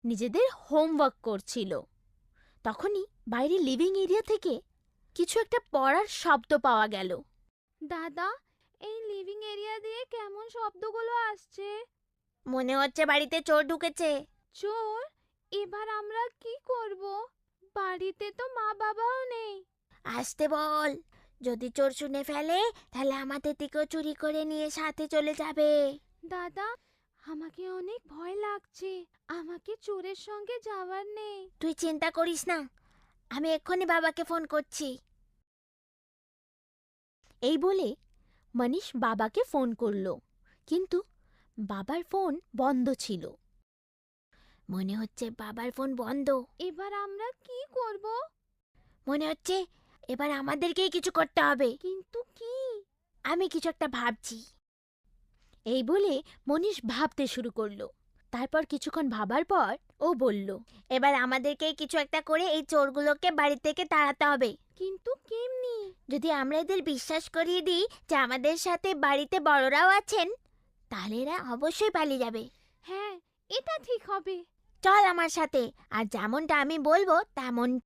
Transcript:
নিজেদের হোমওয়ার্ক করছিল। তখনই বাইরে লিভিং এরিয়া থেকে কিছু একটা পড়ার শব্দ পাওয়া গেল। দাদা, এই লিভিং এরিয়া দিয়ে কেমন শব্দগুলো আসছে? মনে হচ্ছে বাড়িতে চোর ঢুকেছে। চোর? এবার আমরা কি করব? বাড়িতে তো মা বাবাও নেই। আসতে বল, যদি চোর শুনে ফেলে তাহলে আমাদের দিকেও চুরি করে নিয়ে সাথে চলে যাবে। দাদা, আমাকে অনেক ভয় লাগছে। আমাকে চোরের সঙ্গে যাওয়ার নেই। তুই চিন্তা করিস না, আমি এক্ষুনি বাবাকে ফোন করছি। এই বলে মনীষ বাবাকে ফোন করলো, কিন্তু বাবার ফোন বন্ধ ছিল। মনে হচ্ছে বাবার ফোন বন্ধ। এবার আমরা কি করব? মনে হচ্ছে এবার আমাদেরকেই কিছু করতে হবে। কিন্তু কি? আমি কিছু একটা ভাবছি। এই বলে মনীষ ভাবতে শুরু করলো। তারপর কিছুক্ষণ ভাবার পর ও বলল, এবার আমাদেরকেই কিছু একটা করে এই চোরগুলোকে বাড়ি থেকে তাড়াতে হবে। কিন্তু কেমনি? যদি আমরা এদের বিশ্বাস করিয়ে দিই যে আমাদের সাথে বাড়িতে বড়রাও আছেন, তাহলে এরা অবশ্যই পালিয়ে যাবে। হ্যাঁ, এটা ঠিক হবে। চল আমার সাথে, আর যেমনটা আমি বলবো তেমন